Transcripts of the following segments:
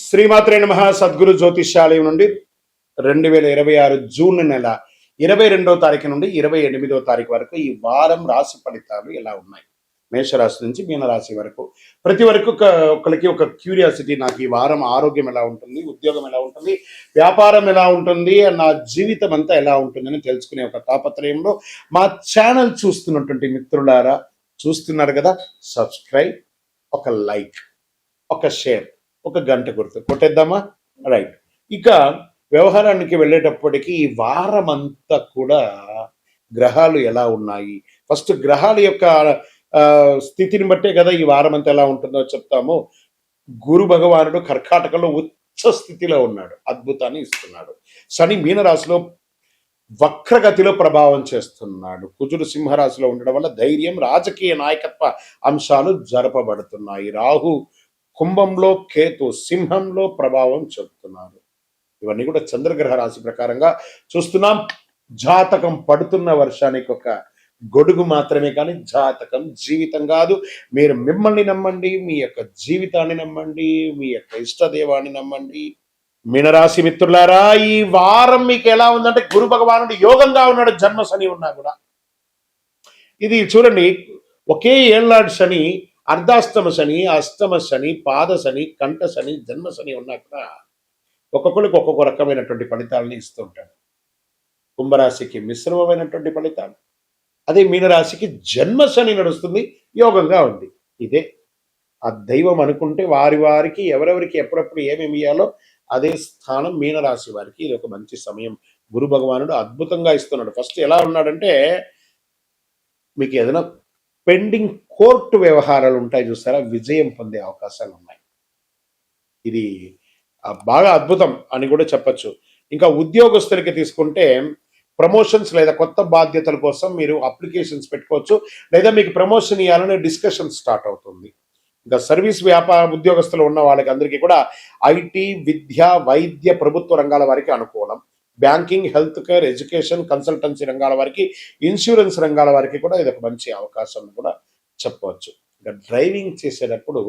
శ్రీమాత్రే నమః. సద్గురు జ్యోతిష్యాలయం నుండి 2026 జూన్ నెల 22వ తారీఖు నుండి 28వ తారీఖు వరకు ఈ వారం రాశి ఫలితాలు ఎలా ఉన్నాయి, మేషరాశి నుంచి మీనరాశి వరకు. ప్రతి వరకు ఒకరికి ఒక క్యూరియాసిటీ, నాకు ఈ వారం ఆరోగ్యం ఎలా ఉంటుంది, ఉద్యోగం ఎలా ఉంటుంది, వ్యాపారం ఎలా ఉంటుంది, నా జీవితం అంతా ఎలా ఉంటుందని తెలుసుకునే ఒక తాపత్రయంలో మా ఛానల్ చూస్తున్నటువంటి మిత్రులారా, చూస్తున్నారు కదా, సబ్స్క్రైబ్, ఒక లైక్, ఒక షేర్, ఒక గంట గుర్తు కొట్టేద్దామా? రైట్. ఇక వ్యవహారానికి వెళ్ళేటప్పటికీ ఈ వారం అంతా కూడా గ్రహాలు ఎలా ఉన్నాయి, ఫస్ట్ గ్రహాల యొక్క స్థితిని బట్టే కదా ఈ వారం అంతా ఎలా ఉంటుందో చెప్తాము. గురు భగవానుడు కర్కాటకలో ఉచ్చ స్థితిలో ఉన్నాడు, అద్భుతాన్ని ఇస్తున్నాడు. శని మీనరాశిలో వక్రగతిలో ప్రభావం చేస్తున్నాడు. కుజుడు సింహరాశిలో ఉండడం వల్ల ధైర్యం, రాజకీయ నాయకత్వ అంశాలు జరపబడుతున్నాయి. రాహు కుంభంలో, కేతు సింహంలో ప్రభావం చెబుతున్నారు. ఇవన్నీ కూడా చంద్రగ్రహ రాశి ప్రకారంగా చూస్తున్నాం. జాతకం పడుతున్న వర్షానికి ఒక గొడుగు మాత్రమే, కానీ జాతకం జీవితం కాదు. మీరు మిమ్మల్ని నమ్మండి, మీ యొక్క జీవితాన్ని నమ్మండి, మీ యొక్క ఇష్టదేవాన్ని నమ్మండి. మీనరాశి మిత్రులారా, ఈ వారం మీకు ఎలా ఉందంటే గురు భగవానుడు యోగంగా ఉన్నాడు, జన్మ శని ఉన్నా కూడా. ఇది చూడండి, ఒకే ఏళ్ళాడు శని, అర్ధాష్టమ శని, అష్టమ శని, పాద శని, కంఠ శని, జన్మ శని ఉన్నా కూడా ఒక్కొక్కరికి ఒక్కొక్క రకమైనటువంటి ఫలితాలని ఇస్తూ ఉంటాడు. కుంభరాశికి మిశ్రమమైనటువంటి ఫలితాలు, అదే మీనరాశికి జన్మ శని నడుస్తుంది, యోగంగా ఉంది. ఇదే ఆ దైవం అనుకుంటే వారికి ఎవరెవరికి ఎప్పుడప్పుడు ఏమేమి ఇయ్యాలో అదే స్థానం మీనరాశి వారికి. ఇది ఒక మంచి సమయం. గురు భగవానుడు అద్భుతంగా ఇస్తున్నాడు. ఫస్ట్ ఎలా ఉన్నాడంటే, మీకు ఏదైనా పెండింగ్ కోర్టు వ్యవహారాలు ఉంటాయి చూస్తారా, విజయం పొందే అవకాశాలు ఉన్నాయి. ఇది బాగా అద్భుతం అని కూడా చెప్పచ్చు. ఇంకా ఉద్యోగస్తులకి తీసుకుంటే ప్రమోషన్స్ లేదా కొత్త బాధ్యతల కోసం మీరు అప్లికేషన్స్ పెట్టుకోవచ్చు, లేదా మీకు ప్రమోషన్ ఇవ్వాలని డిస్కషన్ స్టార్ట్ అవుతుంది. ఇంకా సర్వీస్ వ్యాపార ఉద్యోగస్తులు ఉన్న వాళ్ళకి అందరికీ కూడా ఐటీ, విద్య, వైద్య, ప్రభుత్వ రంగాల వారికి అనుకూలం. Banking, health care, education, consultancy రంగాల వారికి, ఇన్సూరెన్స్ రంగాల వారికి కూడా ఇది ఒక మంచి అవకాశం కూడా చెప్పవచ్చు. ఇంకా డ్రైవింగ్ చేసేటప్పుడు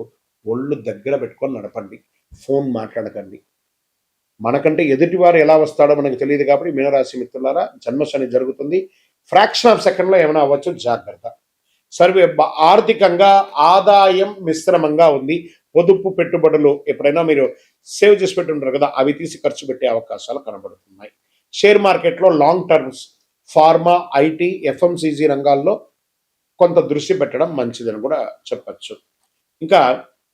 ఒళ్ళు దగ్గర పెట్టుకొని నడపండి, ఫోన్ మాట్లాడకండి. మనకంటే ఎదుటివారు ఎలా వస్తాడో మనకు తెలియదు కాబట్టి మీనరాశి మిత్రులారా, జన్మశని జరుగుతుంది. ఫ్రాక్షన్ ఆఫ్ సెకండ్లో ఏమైనా అవ్వచ్చు, జాగ్రత్త. ఆర్థికంగా ఆదాయం మిశ్రమంగా ఉంది. పొదుపు పెట్టుబడులు ఎప్పుడైనా మీరు సేవ్ చేసి పెట్టుంటారు కదా, అవి తీసి ఖర్చు పెట్టే అవకాశాలు కనబడుతున్నాయి. షేర్ మార్కెట్లో long terms, pharma, IT, FMCG రంగాల్లో కొంత దృష్టి పెట్టడం మంచిదని కూడా చెప్పచ్చు. ఇంకా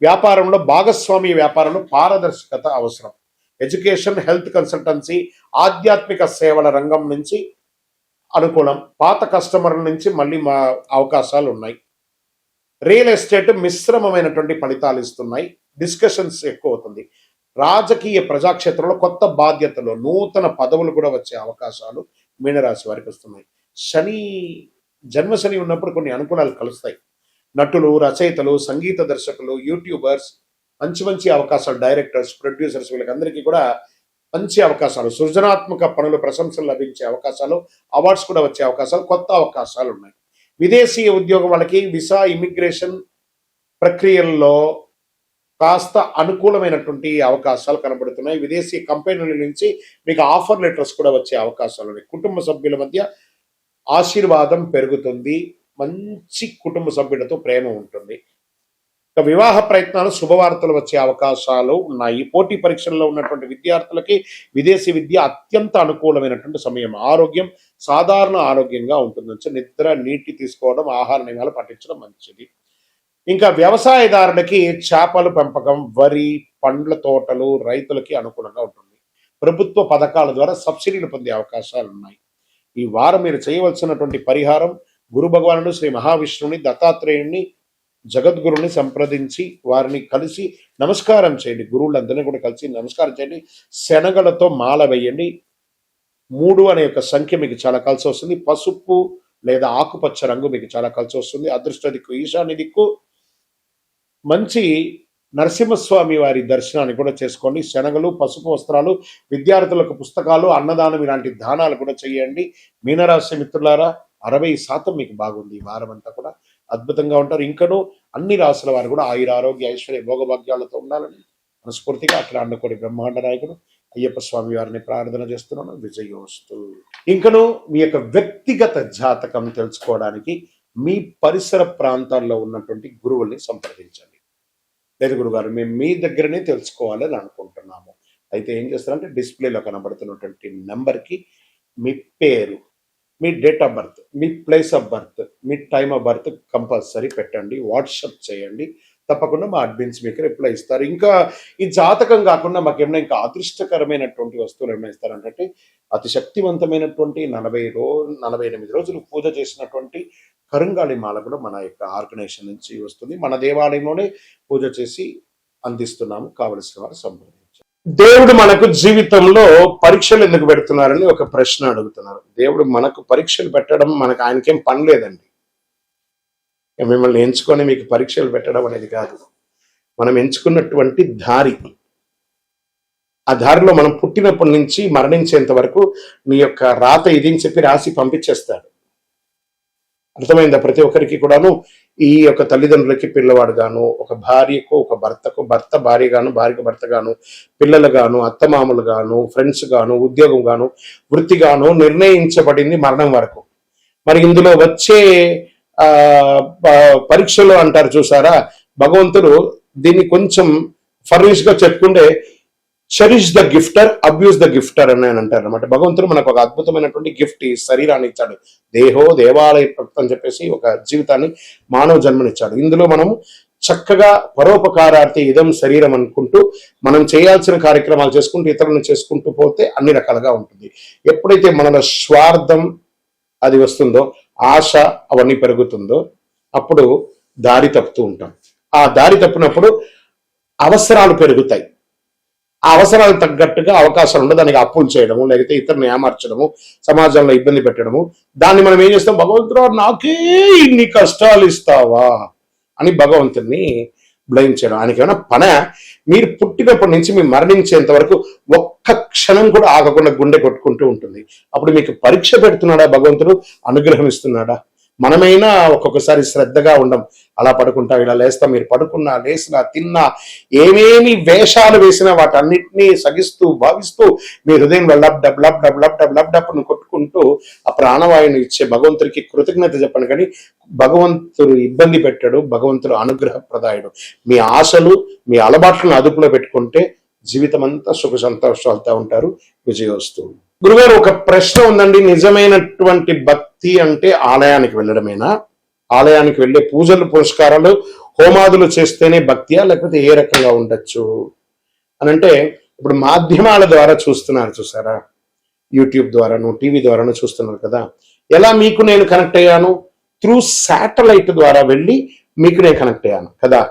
వ్యాపారంలో భాగస్వామ్య వ్యాపారంలో పారదర్శకత అవసరం. ఎడ్యుకేషన్, హెల్త్, కన్సల్టెన్సీ, ఆధ్యాత్మిక సేవల రంగం నుంచి అనుకూలం. పాత కస్టమర్ల నుంచి మళ్ళీ మా అవకాశాలు ఉన్నాయి. రియల్ ఎస్టేట్ మిశ్రమమైనటువంటి ఫలితాలు ఇస్తున్నాయి. డిస్కషన్స్ ఎక్కువ అవుతుంది. రాజకీయ ప్రజాక్షేత్రంలో కొత్త బాధ్యతలు, నూతన పదవులు కూడా వచ్చే అవకాశాలు మీనరాశి వారికి వస్తున్నాయి. శని, జన్మ శని ఉన్నప్పుడు కొన్ని అనుకూలాలు కలుస్తాయి. నటులు, రచయితలు, సంగీత దర్శకులు, యూట్యూబర్స్ మంచి మంచి అవకాశాలు, డైరెక్టర్స్, ప్రొడ్యూసర్స్, వీళ్ళకందరికీ కూడా మంచి అవకాశాలు, సృజనాత్మక పనులు, ప్రశంసలు లభించే అవకాశాలు, అవార్డ్స్ కూడా వచ్చే అవకాశాలు, కొత్త అవకాశాలు ఉన్నాయి. విదేశీ ఉద్యోగం వాళ్ళకి వీసా, ఇమిగ్రేషన్ ప్రక్రియల్లో కాస్త అనుకూలమైనటువంటి అవకాశాలు కనబడుతున్నాయి. విదేశీ కంపెనీల నుంచి మీకు ఆఫర్ లెటర్స్ కూడా వచ్చే అవకాశాలు ఉన్నాయి. కుటుంబ సభ్యుల మధ్య ఆశీర్వాదం పెరుగుతుంది. మంచి కుటుంబ సభ్యులతో ప్రేమ ఉంటుంది. వివాహ ప్రయత్నాలు, శుభవార్తలు వచ్చే అవకాశాలు ఉన్నాయి. పోటీ పరీక్షల్లో ఉన్నటువంటి విద్యార్థులకి విదేశీ విద్య అత్యంత అనుకూలమైనటువంటి సమయం. ఆరోగ్యం సాధారణ ఆరోగ్యంగా ఉంటుంది. నిద్ర, నీటి తీసుకోవడం, ఆహార నియమాలు పాటించడం మంచిది. ఇంకా వ్యవసాయదారులకి చేపల పెంపకం, వరి, పండ్ల తోటలు, రైతులకి అనుకూలంగా ఉంటుంది. ప్రభుత్వ పథకాల ద్వారా సబ్సిడీలు పొందే అవకాశాలు ఉన్నాయి. ఈ వారం మీరు చేయవలసినటువంటి పరిహారం, గురు భగవానుడు, శ్రీ మహావిష్ణువుని, దత్తాత్రేయుని, జగద్గురుని సంప్రదించి వారిని కలిసి నమస్కారం చేయండి. గురువులందరినీ కూడా కలిసి నమస్కారం చేయండి. శనగలతో మాల వేయండి. 3 అనే ఒక సంఖ్య మీకు చాలా కలిసి వస్తుంది. పసుపు లేదా ఆకుపచ్చ రంగు మీకు చాలా కలిసి వస్తుంది. అదృష్ట దిక్కు ఈశాన్య దిక్కు. మంచి నరసింహస్వామి వారి దర్శనాన్ని కూడా చేసుకోండి. శనగలు, పసుపు వస్త్రాలు, విద్యార్థులకు పుస్తకాలు, అన్నదానం ఇలాంటి దానాలు కూడా చేయండి. మీనరాశి మిత్రులారా, 60% మీకు బాగుంది. ఈ వారం అంతా కూడా అద్భుతంగా ఉంటారు. ఇంకనూ అన్ని రాశుల వారు కూడా ఆయుర, ఆరోగ్య, ఐశ్వర్య, భోగభాగ్యాలతో ఉండాలని మనస్ఫూర్తిగా అఖిలాండకోటి బ్రహ్మాండ నాయకుడు అయ్యప్ప స్వామి వారిని ప్రార్థన చేస్తున్నాను. విజయోస్తు. ఇంకను మీ యొక్క వ్యక్తిగత జాతకం తెలుసుకోవడానికి మీ పరిసర ప్రాంతాల్లో ఉన్నటువంటి గురువుల్ని సంప్రదించండి. లేదు గురుగారు మేము మీ దగ్గరనే తెలుసుకోవాలని అనుకుంటున్నాము, అయితే ఏం చేస్తారంటే డిస్ప్లేలో కనబడుతున్నటువంటి నెంబర్కి మీ పేరు, మీ డేట్ ఆఫ్ బర్త్, మీ ప్లేస్ ఆఫ్ బర్త్, మీ టైమ్ ఆఫ్ బర్త్ కంపల్సరీ పెట్టండి, వాట్సాప్ చేయండి. తప్పకుండా మా అడ్మిన్స్ మీకు రిప్లై ఇస్తారు. ఇంకా ఈ జాతకం కాకుండా మాకు ఏమైనా ఇంకా అదృష్టకరమైనటువంటి వస్తువులు ఏమైనా ఇస్తారంటే అతి శక్తివంతమైనటువంటి 48 రోజులు పూజ చేసినటువంటి కరుంగాళి మాల కూడా మన యొక్క ఆర్గనైజేషన్ నుంచి వస్తుంది. మన దేవాలయంలోనే పూజ చేసి అందిస్తున్నాము. కావలసిన వారు సంప్రదించారు. దేవుడు మనకు జీవితంలో పరీక్షలు ఎందుకు పెడుతున్నారని ఒక ప్రశ్న అడుగుతున్నారు. దేవుడు మనకు పరీక్షలు పెట్టడం మనకు ఆయనకేం పని లేదండి. మిమ్మల్ని ఎంచుకొని మీకు పరీక్షలు పెట్టడం అనేది కాదు. మనం ఎంచుకున్నటువంటి దారి, ఆ దారిలో మనం పుట్టినప్పటి నుంచి మరణించేంత వరకు మీ యొక్క రాత ఇది అని చెప్పి రాసి పంపించేస్తాడు. అర్థమైందా? ప్రతి ఒక్కరికి కూడాను ఈ యొక్క తల్లిదండ్రులకి పిల్లవాడు గాను, ఒక భార్యకు ఒక భర్తకు భర్త భార్య గాను, భార్యకు భర్త గాను, పిల్లలు గాను, అత్తమామలు గాను, ఫ్రెండ్స్ గాను, ఉద్యోగం గాను, వృత్తి గాను నిర్ణయించబడింది మరణం వరకు. మరి ఇందులో వచ్చే పరీక్షలు అంటారు చూసారా, భగవంతుడు దీన్ని కొంచెం ఫర్నిష్ గా చెప్పుకుంటే చెరిష్ ద గిఫ్టర్, అబ్యూస్ ద గిఫ్టర్ అని అంటారు అనమాట. భగవంతుడు మనకు ఒక అద్భుతమైనటువంటి గిఫ్ట్ ఈ శరీరాన్ని ఇచ్చాడు. దేహో దేవాలయ భక్తి అని చెప్పేసి ఒక జీవితాన్ని, మానవ జన్మనిచ్చాడు. ఇందులో మనము చక్కగా పరోపకారార్థి ఇదం శరీరం అనుకుంటూ మనం చేయాల్సిన కార్యక్రమాలు చేసుకుంటూ ఇతరులను చేసుకుంటూ పోతే అన్ని రకాలుగా ఉంటుంది. ఎప్పుడైతే మనలో స్వార్థం అది వస్తుందో, ఆశ అవన్నీ పెరుగుతుందో, అప్పుడు దారి తప్పుతూ ఉంటాం. ఆ దారి తప్పినప్పుడు అవసరాలు పెరుగుతాయి. ఆ అవసరాలకు తగ్గట్టుగా అవకాశాలు ఉండదు. దానికి అప్పులు చేయడము, లేకపోతే ఇతరులను ఏమార్చడము, సమాజంలో ఇబ్బంది పెట్టడము. దాన్ని మనం ఏం చేస్తాం, భగవంతుడు నాకే ఇన్ని కష్టాలు ఇస్తావా అని భగవంతుడిని బ్లేమ్ చేయడం. ఆయనకి ఏమైనా పనే? మీరు పుట్టినప్పటి నుంచి మీరు మరణించేంత వరకు ఒక్క క్షణం కూడా ఆగకుండా గుండె కొట్టుకుంటూ ఉంటుంది. అప్పుడు మీకు పరీక్ష పెడుతున్నాడా భగవంతుడు, అనుగ్రహం ఇస్తున్నాడా? మనమైనా ఒక్కొక్కసారి శ్రద్ధగా ఉండం, అలా పడుకుంటాం, ఇలా లేస్తాం. మీరు పడుకున్నా, లేసినా, తిన్నా, ఏమేమి వేషాలు వేసినా వాటన్నిటినీ సగిస్తూ భావిస్తూ మీ హృదయం dub dub dub dub dub dub dub డబ్ను కొట్టుకుంటూ ఆ ప్రాణవాయుని ఇచ్చే భగవంతుడికి కృతజ్ఞత చెప్పండి. కానీ భగవంతుడు ఇబ్బంది పెట్టాడు, భగవంతుడు అనుగ్రహప్రదాయుడు. మీ ఆశలు, మీ అలవాట్లను అదుపులో పెట్టుకుంటే జీవితం అంతా సుఖ సంతోషాలతో ఉంటారు. విజయోస్తు. గురుగారు ఒక ప్రశ్న ఉందండి, నిజమైనటువంటి భక్తి అంటే ఆలయానికి వెళ్ళడమేనా? ఆలయానికి వెళ్ళే పూజలు, పురస్కారాలు, హోమాదులు చేస్తేనే భక్తియా, లేకపోతే ఏ రకంగా ఉండొచ్చు అని అంటే, ఇప్పుడు మాధ్యమాల ద్వారా చూస్తున్నారు చూసారా, యూట్యూబ్ ద్వారాను, టీవీ ద్వారాను చూస్తున్నారు కదా. ఎలా మీకు నేను కనెక్ట్ అయ్యాను? త్రూ శాటిలైట్ ద్వారా వెళ్ళి మీకు నేను కనెక్ట్ అయ్యాను కదా.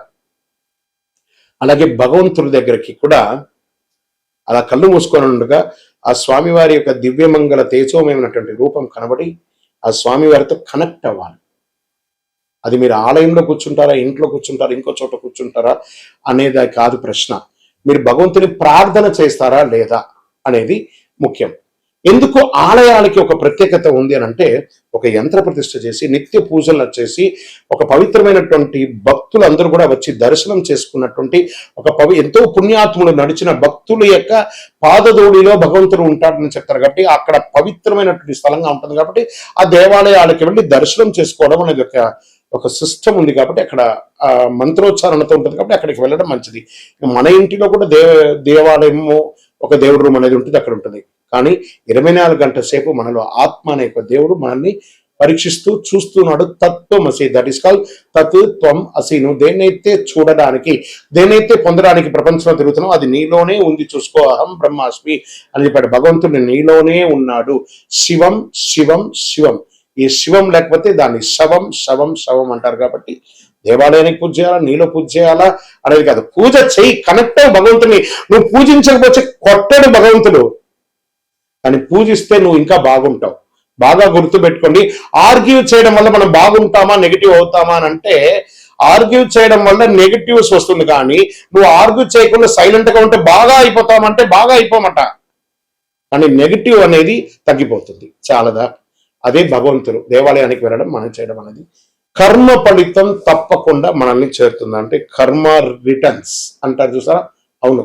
అలాగే భగవంతుడి దగ్గరికి కూడా అలా కళ్ళు మూసుకొని ఉండగా ఆ స్వామివారి యొక్క దివ్యమంగళ తేజోమయమైనటువంటి రూపం కనబడి ఆ స్వామివారితో కనెక్ట్ అవ్వాలి. అది మీరు ఆలయంలో కూర్చుంటారా, ఇంట్లో కూర్చుంటారా, ఇంకో చోట కూర్చుంటారా అనేది కాదు ప్రశ్న. మీరు భగవంతుని ప్రార్థన చేస్తారా లేదా అనేది ముఖ్యం. ఎందుకు ఆలయాలకి ఒక ప్రత్యేకత ఉంది అని అంటే, ఒక యంత్ర ప్రతిష్ఠ చేసి నిత్య పూజలు చేసి ఒక పవిత్రమైనటువంటి భక్తులందరూ కూడా వచ్చి దర్శనం చేసుకున్నటువంటి ఎంతో పుణ్యాత్ములు నడిచిన భక్తుల యొక్క పాదధూళిలో భగవంతుడు ఉంటాడని చెప్తారు. కాబట్టి అక్కడ పవిత్రమైనటువంటి స్థలంగా ఉంటుంది. కాబట్టి ఆ దేవాలయాలకి వెళ్ళి దర్శనం చేసుకోవడం అనేది ఒక సిస్టమ్ ఉంది. కాబట్టి అక్కడ మంత్రోచ్చారణతో ఉంటుంది. కాబట్టి అక్కడికి వెళ్ళడం మంచిది. మన ఇంటిలో కూడా దేవాలయము, ఒక దేవుడు రూమ్ అనేది ఉంటుంది, అక్కడ ఉంటుంది. కానీ 24 గంటల సేపు మనలో ఆత్మ అనే ఒక దేవుడు మనల్ని పరీక్షిస్తూ చూస్తున్నాడు. తత్వమసి, దట్ ఈస్ కాల్డ్ తత్వం అసి. నువ్వు దేన్నైతే చూడడానికి, దేన్నైతే పొందడానికి ప్రపంచంలో తిరుగుతున్నావు అది నీలోనే ఉంది, చూసుకో. అహం బ్రహ్మాస్మి అని చెప్పాడు. భగవంతుడు నీలోనే ఉన్నాడు. శివం శివం శివం. ఈ శివం లేకపోతే దాన్ని శవం శవం శవం అంటారు. కాబట్టి దేవాలయానికి పూజ చేయాలా, నీలో పూజ చేయాలా అనేది కాదు. పూజ చెయ్యి, కనెక్ట్ అయ్యి భగవంతుని. నువ్వు పూజించకపోతే కొట్టడు భగవంతుడు, కానీ పూజిస్తే నువ్వు ఇంకా బాగుంటావు. బాగా గుర్తుపెట్టుకోండి. ఆర్గ్యూ చేయడం వల్ల మనం బాగుంటామా, నెగిటివ్ అవుతామా అని అంటే, ఆర్గ్యూ చేయడం వల్ల నెగిటివ్స్ వస్తుంది. కానీ నువ్వు ఆర్గ్యూ చేయకుండా సైలెంట్ గా ఉంటే బాగా అయిపోతామంటే బాగా అయిపోమట, కానీ నెగిటివ్ అనేది తగ్గిపోతుంది. చాలదా? అదే భగవంతుడు. దేవాలయానికి వెళ్ళడం, మనం చేయడం అనేది కర్మ ఫలితం తప్పకుండా మనల్ని చేరుతుంది. అంటే కర్మ రిటర్న్స్ అంటారు చూసారా, అవును,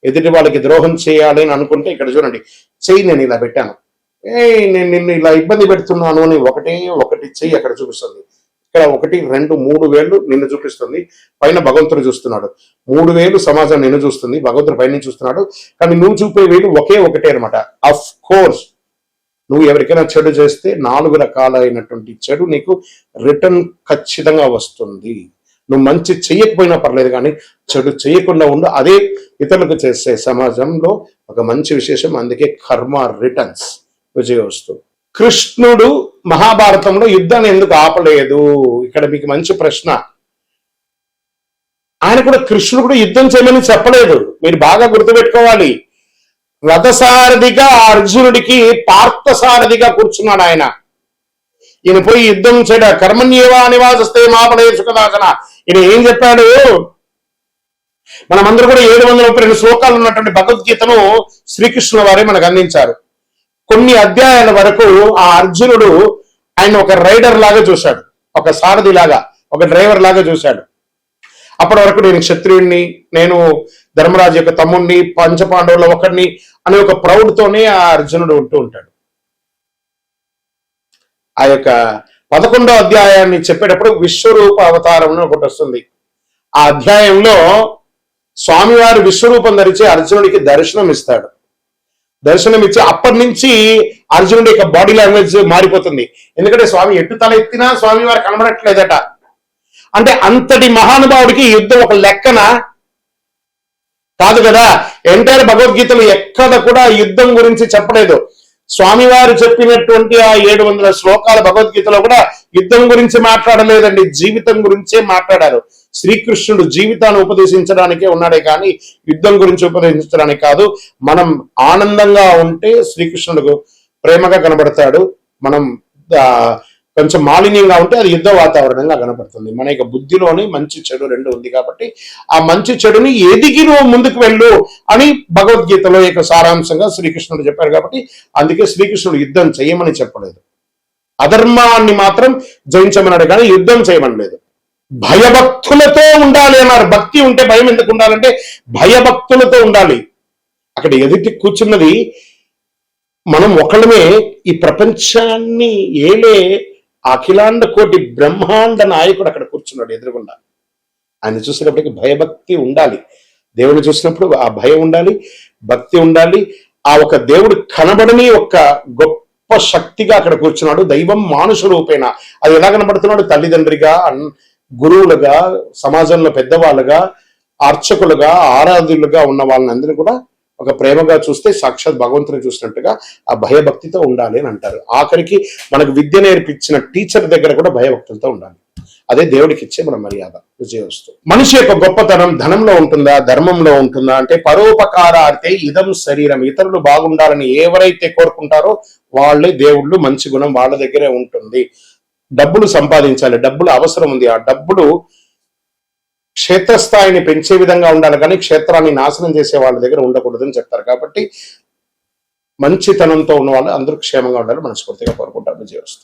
ఎదుటి వాళ్ళకి ద్రోహం చేయాలి అని అనుకుంటే ఇక్కడ చూడండి, చెయ్యి నేను ఇలా పెట్టాను, నేను నిన్ను ఇలా ఇబ్బంది పెడుతున్నాను అని ఒకటి చెయ్యి అక్కడ చూపిస్తుంది. ఇక్కడ 1, 2, 3 వేళ్ళు నిన్ను చూపిస్తుంది, పైన భగవంతుడు చూస్తున్నాడు. 3 వేలు సమాజం నిన్ను చూస్తుంది, భగవంతుడు పైన చూస్తున్నాడు. కానీ నువ్వు చూపే వేలు ఒకటే అనమాట. అఫ్ కోర్స్ నువ్వు ఎవరికైనా చెడు చేస్తే 4 రకాలైనటువంటి చెడు నీకు రిటర్న్ ఖచ్చితంగా వస్తుంది. నువ్వు మంచి చెయ్యకపోయినా పర్లేదు, కానీ చెడు చేయకుండా ఉండు. అదే ఇతరులకు చేసే సమాజంలో ఒక మంచి విశేషం. అందుకే కర్మ రిటర్న్స్, విజయోస్తు. కృష్ణుడు మహాభారతంలో యుద్ధాన్ని ఎందుకు ఆపలేదు? ఇక్కడ మీకు మంచి ప్రశ్న. ఆయన కూడా, కృష్ణుడు కూడా యుద్ధం చేయమని చెప్పలేదు. మీరు బాగా గుర్తుపెట్టుకోవాలి. రథసారథిగా అర్జునుడికి పార్థసారథిగా కూర్చున్నాడు ఆయన. ఈయన పోయి యుద్ధం చేయడ కర్మణ్యేవా నివాసస్తే మాపడే సుఖదాసన. ఈయన ఏం చెప్పాడు? మనమందరూ కూడా 732 శ్లోకాలు ఉన్నటువంటి భగవద్గీతను శ్రీకృష్ణుల వారే మనకు అందించారు. కొన్ని అధ్యాయాల వరకు ఆ అర్జునుడు ఆయన ఒక రైడర్ లాగా చూశాడు, ఒక సారథి లాగా, ఒక డ్రైవర్ లాగా చూశాడు. అప్పటి వరకు నేను క్షత్రియుణ్ణి, నేను ధర్మరాజు యొక్క తమ్ముణ్ణి, పంచపాండవుల ఒకడిని అనే ఒక ప్రౌడ్తోనే ఆ అర్జునుడు ఉంటూ ఉంటాడు. ఆ యొక్క 11వ అధ్యాయాన్ని చెప్పేటప్పుడు విశ్వరూప అవతారం ఒకటి వస్తుంది. ఆ అధ్యాయంలో స్వామివారు విశ్వరూపం ధరించి అర్జునుడికి దర్శనం ఇస్తాడు. దర్శనం ఇచ్చి అప్పటి నుంచి అర్జునుడి యొక్క బాడీ లాంగ్వేజ్ మారిపోతుంది. ఎందుకంటే స్వామి ఎటు తల ఎత్తినా స్వామి వారు కనబడట్లేదట. అంటే అంతటి మహానుభావుడికి యుద్ధం ఒక లెక్కన కాదు కదా. ఎంటైర్ భగవద్గీతలు ఎక్కడ కూడా యుద్ధం గురించి చెప్పలేదు. స్వామివారు చెప్పినటువంటి ఆ 700 శ్లోకాల భగవద్గీతలో కూడా యుద్ధం గురించి మాట్లాడలేదండి, జీవితం గురించే మాట్లాడారు. శ్రీకృష్ణుడు జీవితాన్ని ఉపదేశించడానికే ఉన్నాడే కానీ యుద్ధం గురించి ఉపదేశించడానికి కాదు. మనం ఆనందంగా ఉంటే శ్రీకృష్ణుడు ప్రేమగా కనబడతాడు. మనం కొంచెం మాలిన్యంగా ఉంటే అది యుద్ధ వాతావరణంగా కనపడుతుంది. మన యొక్క బుద్ధిలోని మంచి చెడు రెండు ఉంది కాబట్టి ఆ మంచి చెడుని ఎదిగి నువ్వు ముందుకు వెళ్ళు అని భగవద్గీతలో యొక్క సారాంశంగా శ్రీకృష్ణుడు చెప్పారు. కాబట్టి అందుకే శ్రీకృష్ణుడు యుద్ధం చేయమని చెప్పలేదు, అధర్మాన్ని మాత్రం జయించమన్నాడు కానీ యుద్ధం చేయమనలేదు. భయభక్తులతో ఉండాలి అన్నారు. భక్తి ఉంటే భయం ఎందుకు ఉండాలంటే భయభక్తులతో ఉండాలి. అక్కడ ఎదుటి కూర్చున్నది మనం ఒకళ్ళమే. ఈ ప్రపంచాన్ని ఏలే అఖిలాండ కోటి బ్రహ్మాండ నాయకుడు అక్కడ కూర్చున్నాడు ఎదురుగుండా. ఆయన చూసినప్పటికీ భయభక్తి ఉండాలి. దేవుని చూసినప్పుడు ఆ భయం ఉండాలి, భక్తి ఉండాలి. ఆ ఒక దేవుడు కనబడని ఒక గొప్ప శక్తిగా అక్కడ కూర్చున్నాడు. దైవం మానుష రూపేణ. అది ఎలా కనబడుతున్నాడు? తల్లిదండ్రిగా, గురువులుగా, సమాజంలో పెద్దవాళ్ళుగా, అర్చకులుగా, ఆరాధులుగా ఉన్న వాళ్ళని అందరూ కూడా ఒక ప్రేమగా చూస్తే సాక్షాత్ భగవంతుని చూసినట్టుగా ఆ భయభక్తితో ఉండాలి అని అంటారు. ఆఖరికి మనకు విద్య నేర్పించిన టీచర్ దగ్గర కూడా భయభక్తులతో ఉండాలి. అదే దేవుడికి ఇచ్చే మన మర్యాద, విజయోస్తు. మనిషి యొక్క గొప్పతనం ధనంలో ఉంటుందా, ధర్మంలో ఉంటుందా అంటే పరోపకారార్థే ఇదం శరీరం. ఇతరులు బాగుండాలని ఎవరైతే కోరుకుంటారో వాళ్ళే దేవుళ్ళు. మంచి గుణం వాళ్ళ దగ్గరే ఉంటుంది. డబ్బులు సంపాదించాలి, డబ్బులు అవసరం ఉంది. ఆ డబ్బులు క్షేత్రస్థాయిని పెంచే విధంగా ఉండాలి కానీ క్షేత్రాన్ని నాశనం చేసే వాళ్ళ దగ్గర ఉండకూడదని చెప్తారు. కాబట్టి మంచితనంతో ఉన్న వాళ్ళు అందరూ క్షేమంగా ఉండాలి మనస్ఫూర్తిగా కోరుకుంటారు. విజయోస్తు.